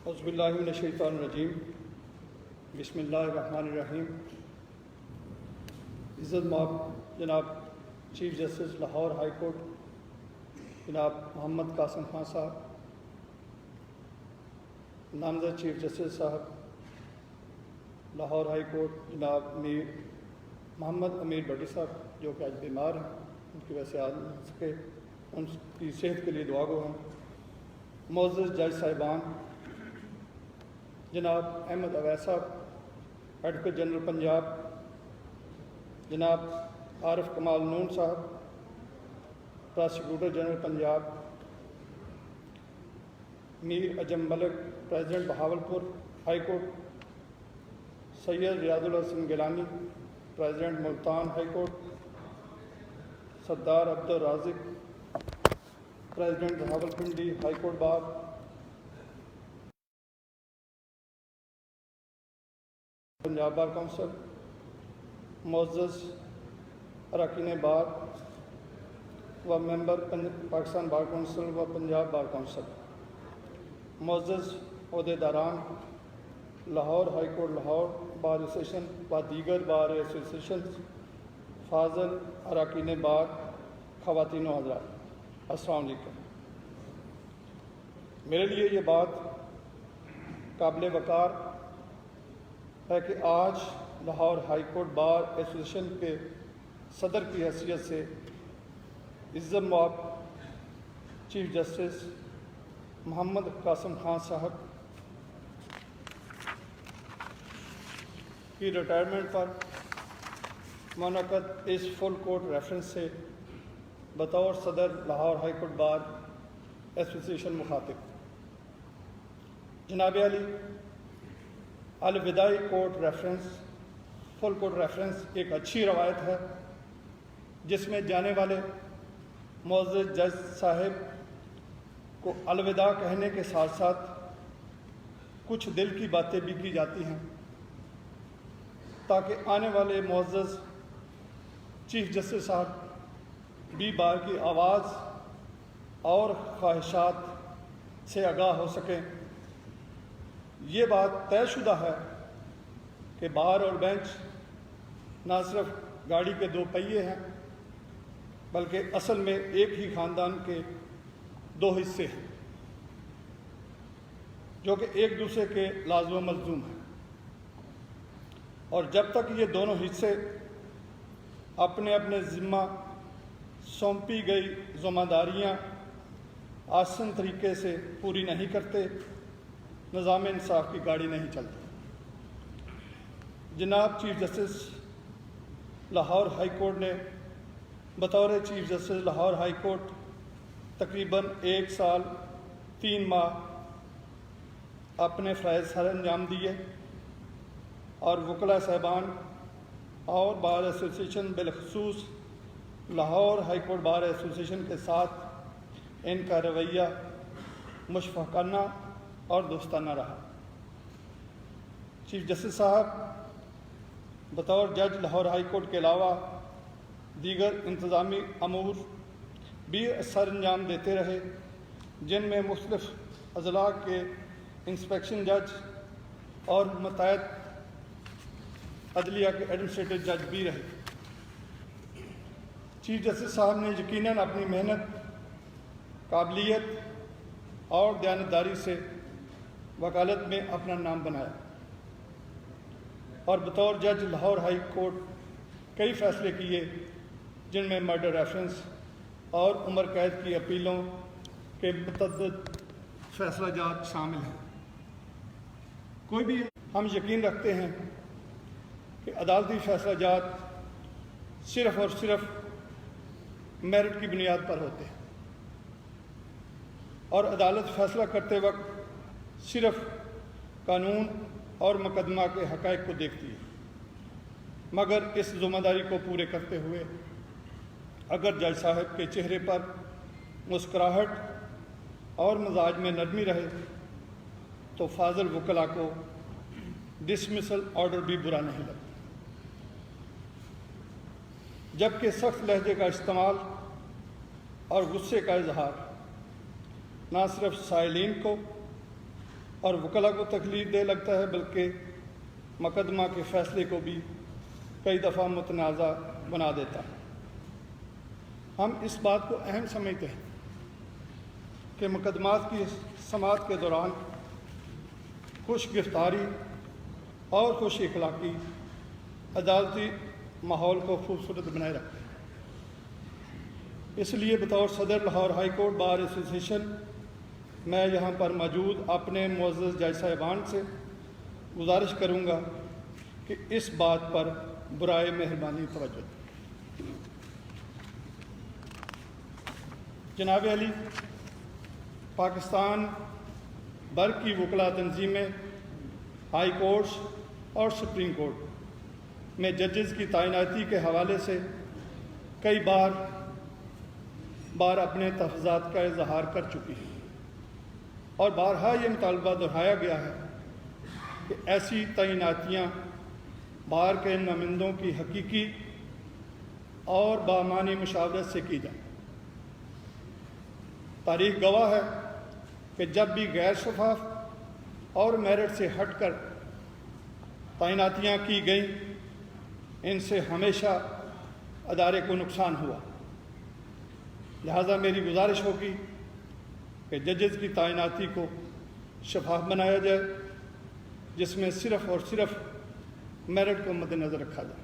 اعوذ باللہ من الشیطان الرجیم بسم اللہ الرحمن الرحیم۔ عزت مآب جناب chief justice Lahore high court جناب محمد قاسم خان صاحب، نامزد چیف جسٹس صاحب لاہور ہائی کورٹ جناب محمد امیر بٹی صاحب جو کہ آج بیمار ہیں، ان کی وجہ سے آ نہیں سکے، ان کی صحت کے لیے دعا گو ہیں۔ معزز جج صاحبان جناب احمد اویس صاحب ایڈوکیٹ جنرل پنجاب، جناب عارف کمال نون صاحب prosecutor general Punjab, Mir Ajam Malik president Bahawalpur high court, Syed Riaz ul Hassan Gilani president Multan high court, Sardar Abdur Razzaq president Rawalpindi high court bar, Punjab bar council, معزز اراکین بار و ممبر پاکستان بار کونسل و پنجاب بار کونسل، معزز عہدیداران Lahore high court Lahore bar association و دیگر بار ایسوسیشن، فاضل اراکین بار، خواتین و حضرات، السلام علیکم۔ میرے لیے یہ بات قابل وقار ہے کہ آج Lahore high court bar association کے صدر کی حیثیت سے عزت مآب چیف جسٹس محمد قاسم خان صاحب کی ریٹائرمنٹ پر منعقد اس فل کورٹ ریفرنس سے بطور صدر Lahore high court bar association مخاطب۔ جناب علی، الوداعی court reference full court reference ایک اچھی روایت ہے جس میں جانے والے معزز جج صاحب کو الوداع کہنے کے ساتھ ساتھ کچھ دل کی باتیں بھی کی جاتی ہیں تاکہ آنے والے معزز چیف جسٹس صاحب بھی بار کی آواز اور خواہشات سے آگاہ ہو سکیں۔ یہ بات طے شدہ ہے کہ بار اور بینچ نہ صرف گاڑی کے دو پہیے ہیں بلکہ اصل میں ایک ہی خاندان کے دو حصے ہیں جو کہ ایک دوسرے کے لازم و ملزوم ہیں، اور جب تک یہ دونوں حصے اپنے اپنے ذمہ سونپی گئی ذمہ داریاں آسن طریقے سے پوری نہیں کرتے، نظام انصاف کی گاڑی نہیں چلتی۔ جناب chief justice Lahore high court نے بطور chief justice Lahore high court تقریباً 1 سال 3 ماہ اپنے فرائض سر انجام دیے، اور وکلاء صاحبان اور بار ایسوسیشن بالخصوص Lahore high court bar association کے ساتھ ان کا رویہ مشفقانہ اور دوستانہ رہا۔ چیف جسٹس صاحب بطور جج لاہور ہائی کورٹ کے علاوہ دیگر انتظامی امور بھی سر انجام دیتے رہے، جن میں مختلف اضلاع کے انسپیکشن جج اور متعدد عدلیہ کے ایڈمنسٹریٹو جج بھی رہے۔ چیف جسٹس صاحب نے یقیناً اپنی محنت، قابلیت اور دیانتداری سے وکالت میں اپنا نام بنایا، اور بطور جج لاہور ہائی کورٹ کئی فیصلے کیے جن میں مرڈر ریفرنس اور عمر قید کی اپیلوں کے متعدد فیصلہ جات شامل ہیں۔ کوئی بھی ہم یقین رکھتے ہیں کہ عدالتی فیصلہ جات صرف اور صرف میرٹ کی بنیاد پر ہوتے ہیں، اور عدالت فیصلہ کرتے وقت صرف قانون اور مقدمہ کے حقائق کو دیکھتی ہے، مگر اس ذمہ داری کو پورے کرتے ہوئے اگر جج صاحب کے چہرے پر مسکراہٹ اور مزاج میں نرمی رہے تو فاضل وکلاء کو ڈسمسل آرڈر بھی برا نہیں لگتا، جبکہ سخت لہجے کا استعمال اور غصے کا اظہار نہ صرف سائلین کو اور وکلا کو تکلیف دہ لگتا ہے، بلکہ مقدمہ کے فیصلے کو بھی کئی دفعہ متنازع بنا دیتا ہے۔ ہم اس بات کو اہم سمجھتے ہیں کہ مقدمات کی سماعت کے دوران خوش گفتاری اور خوش اخلاقی عدالتی ماحول کو خوبصورت بنائے رکھتے ہیں۔ اس لیے بطور صدر Lahore high court bar association میں یہاں پر موجود اپنے معزز جج صاحبان سے گزارش کروں گا کہ اس بات پر برائے مہربانی توجہ دیں۔ جناب علی، پاکستان بھر کی وکلا تنظیمیں ہائی کورٹس اور سپریم کورٹ میں ججز کی تعیناتی کے حوالے سے کئی بار اپنے تحفظات کا اظہار کر چکی ہے، اور بارہا یہ مطالبہ دہرایا گیا ہے کہ ایسی تعیناتیاں بار کے نمائندوں کی حقیقی اور بامعنی مشاورت سے کی جائیں۔ تاریخ گواہ ہے کہ جب بھی غیر شفاف اور میرٹ سے ہٹ کر تعیناتیاں کی گئیں، ان سے ہمیشہ ادارے کو نقصان ہوا۔ لہذا میری گزارش ہوگی کہ ججز کی تعیناتی کو شفاف بنایا جائے، جس میں صرف اور صرف میرٹ کو مد نظر رکھا جائے،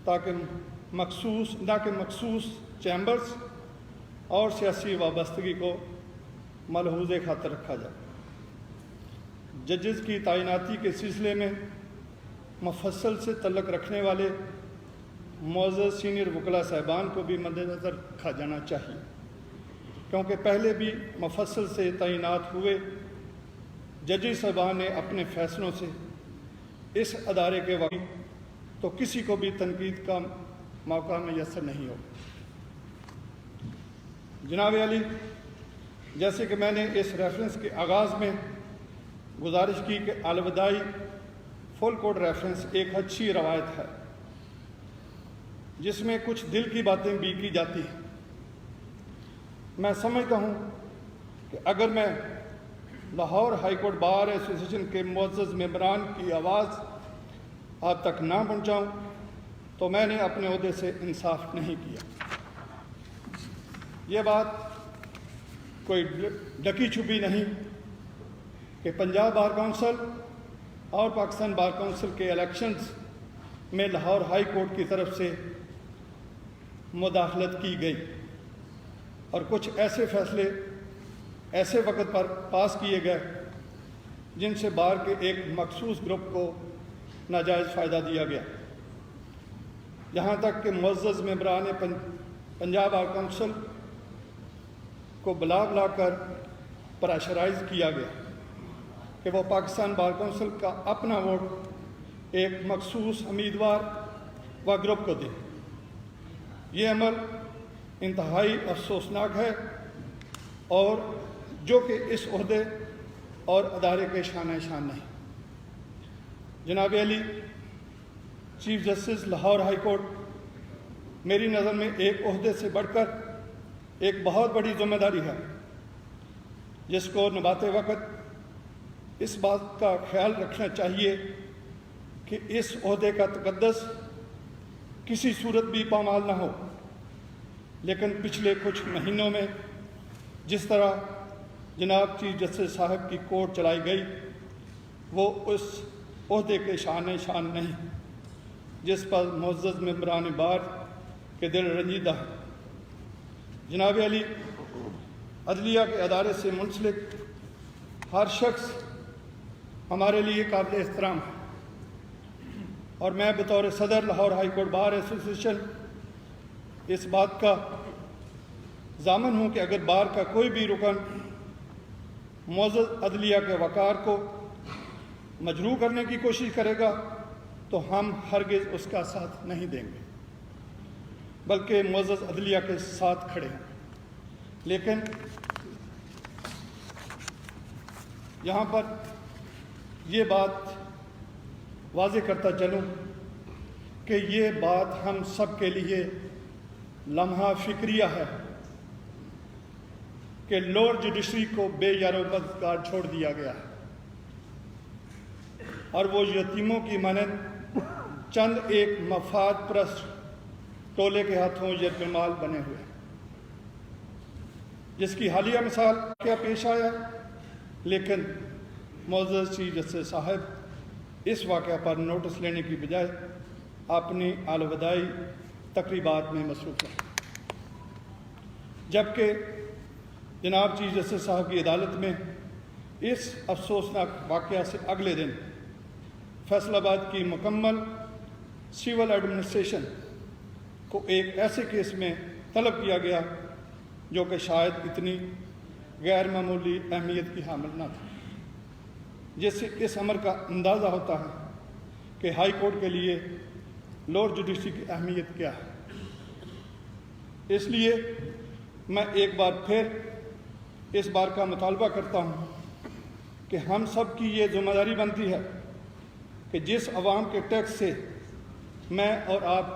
تاکہ مخصوص چیمبرز اور سیاسی وابستگی کو ملحوظ خاطر رکھا جائے۔ ججز کی تعیناتی کے سلسلے میں مفصل سے تعلق رکھنے والے معزز سینئر وکلا صاحبان کو بھی مد نظر رکھا جانا چاہیے، کیونکہ پہلے بھی مفصل سے تعینات ہوئے ججز صاحبان نے اپنے فیصلوں سے اس ادارے کے وقت تو کسی کو بھی تنقید کا موقع میسر نہیں ہو۔ جناب علی، جیسے کہ میں نے اس ریفرنس کے آغاز میں گزارش کی کہ الوداعی فل کوڈ ریفرنس ایک اچھی روایت ہے جس میں کچھ دل کی باتیں بھی کی جاتی ہیں۔ میں سمجھتا ہوں کہ اگر میں Lahore high court bar association کے معزز ممبران کی آواز آپ تک نہ پہنچاؤں تو میں نے اپنے عہدے سے انصاف نہیں کیا۔ یہ بات کوئی ڈکی چھپی نہیں کہ پنجاب بار کونسل اور پاکستان بار کونسل کے الیکشنز میں لاہور ہائی کورٹ کی طرف سے مداخلت کی گئی، اور کچھ ایسے فیصلے ایسے وقت پر پاس کیے گئے جن سے بار کے ایک مخصوص گروپ کو ناجائز فائدہ دیا گیا، یہاں تک کہ معزز ممبران پنجاب بار کونسل کو بلا کر پریشرائز کیا گیا کہ وہ پاکستان بار کونسل کا اپنا ووٹ ایک مخصوص امیدوار و گروپ کو دیں۔ یہ عمل انتہائی افسوسناک ہے اور جو کہ اس عہدے اور ادارے کے شان نہیں۔ جناب علی، chief justice Lahore high court میری نظر میں ایک عہدے سے بڑھ کر ایک بہت بڑی ذمہ داری ہے، جس کو نبھاتے وقت اس بات کا خیال رکھنا چاہیے کہ اس عہدے کا تقدس کسی صورت بھی پامال نہ ہو۔ لیکن پچھلے کچھ مہینوں میں جس طرح جناب چیف جسٹس صاحب کی کورٹ چلائی گئی، وہ اس عہدے کے شان نہیں جس پر معزز ممبران بار کے دل رنجیدہ ہے۔ جناب علی، عدلیہ کے ادارے سے منسلک ہر شخص ہمارے لیے قابل احترام ہے، اور میں بطور صدر Lahore high court bar association اس بات کا ضامن ہوں کہ اگر بار کا کوئی بھی رکن معزز عدلیہ کے وقار کو مجروح کرنے کی کوشش کرے گا تو ہم ہرگز اس کا ساتھ نہیں دیں گے، بلکہ معزز عدلیہ کے ساتھ کھڑے ہیں۔ لیکن یہاں پر یہ بات واضح کرتا چلوں کہ یہ بات ہم سب کے لیے لمحہ فکریہ ہے کہ لوور جوڈیشری کو بے یار و مددگار چھوڑ دیا گیا ہے اور وہ یتیموں کی مانند چند ایک مفاد پرست ٹولے کے ہاتھوں یرغمال بنے ہوئے ہیں، جس کی حالیہ مثال کیا پیش آیا، لیکن معزز چیف جسٹس صاحب اس واقعہ پر نوٹس لینے کی بجائے اپنی الوداعی تقریبات میں مصروف ہیں، جبکہ جناب چیف جسٹس صاحب کی عدالت میں اس افسوسناک واقعہ سے اگلے دن فیصل آباد کی مکمل سول ایڈمنسٹریشن کو ایک ایسے کیس میں طلب کیا گیا جو کہ شاید اتنی غیر معمولی اہمیت کی حامل نہ تھا، جس سے اس امر کا اندازہ ہوتا ہے کہ ہائی کورٹ کے لیے لوور جوڈیشری کی اہمیت کیا ہے۔ اس لیے میں ایک بار پھر اس بار کا مطالبہ کرتا ہوں کہ ہم سب کی یہ ذمہ داری بنتی ہے کہ جس عوام کے ٹیکس سے میں اور آپ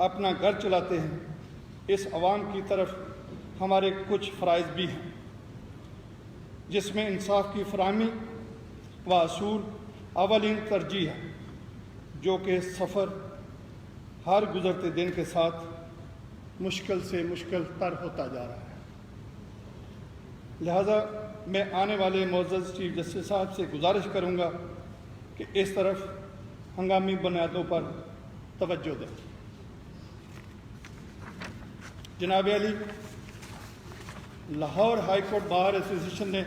اپنا گھر چلاتے ہیں، اس عوام کی طرف ہمارے کچھ فرائض بھی ہیں، جس میں انصاف کی فراہمی و اصول اولین ترجیح ہے، جو کہ سفر ہر گزرتے دن کے ساتھ مشکل سے مشکل تر ہوتا جا رہا ہے۔ لہذا میں آنے والے معزز چیف جسٹس صاحب سے گزارش کروں گا کہ اس طرف ہنگامی بنیادوں پر توجہ دیں۔ جناب علی، لاہور ہائی کورٹ بار ایسوسی ایشن نے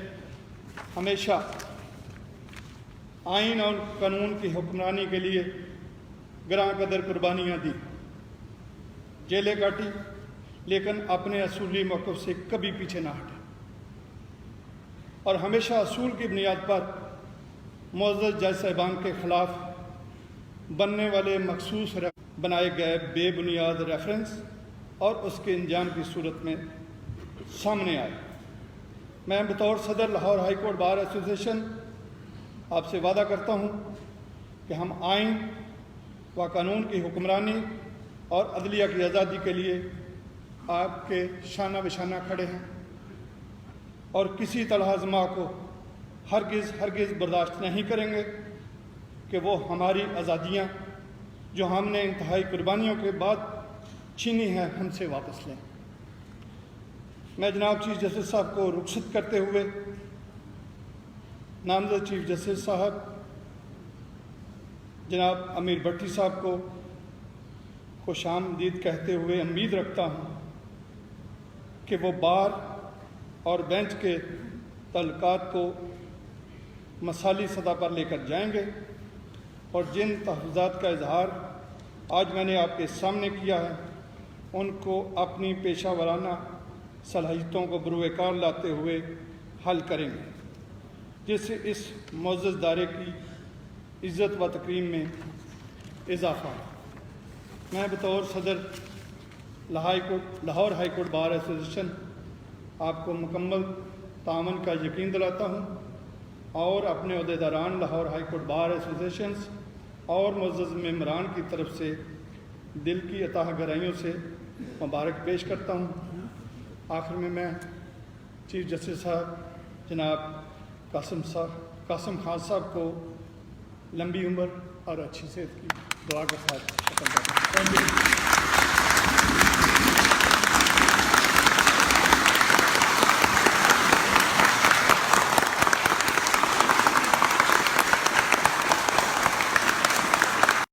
ہمیشہ آئین اور قانون کی حکمرانی کے لیے گراں قدر قربانیاں دی، جیلیں کاٹی، لیکن اپنے اصولی موقف سے کبھی پیچھے نہ ہٹے اور ہمیشہ اصول کی بنیاد پر معزز جج صاحبان کے خلاف بننے والے مخصوص بنائے گئے بے بنیاد ریفرنس اور اس کے انجام کی صورت میں سامنے آئے۔ میں بطور صدر لاہور ہائی کورٹ بار ایسوسی ایشن آپ سے وعدہ کرتا ہوں کہ ہم آئین و قانون کی حکمرانی اور عدلیہ کی آزادی کے لیے آپ کے شانہ بشانہ کھڑے ہیں اور کسی طلحہ کو ہرگز برداشت نہیں کریں گے کہ وہ ہماری آزادیاں جو ہم نے انتہائی قربانیوں کے بعد چھینی ہیں ہم سے واپس لیں۔ میں جناب چیف جسٹس صاحب کو رخصت کرتے ہوئے نامزد چیف جسٹس صاحب جناب امیر بھٹی صاحب کو خوش آمدید کہتے ہوئے امید رکھتا ہوں کہ وہ بار اور بینچ کے تعلقات کو مثالی سطح پر لے کر جائیں گے اور جن تحفظات کا اظہار آج میں نے آپ کے سامنے کیا ہے ان کو اپنی پیشہ ورانہ صلاحیتوں کو بروئے کار لاتے ہوئے حل کریں گے، جس سے اس معزز دارے کی عزت و تکریم میں اضافہ ہے۔ میں بطور صدر لاہور ہائی کورٹ بار ایسوسی ایشن آپ کو مکمل تعاون کا یقین دلاتا ہوں اور اپنے عہدیداران لاہور ہائی کورٹ بار ایسوسی ایشنز اور معزز ممبران کی طرف سے دل کی عطا گرائیوں سے مبارک پیش کرتا ہوں۔ آخر میں چیف جسٹس صاحب جناب قاسم خان صاحب کو لمبی عمر اور اچھی صحت کی دعا کے ساتھ ختم کرتا ہوں۔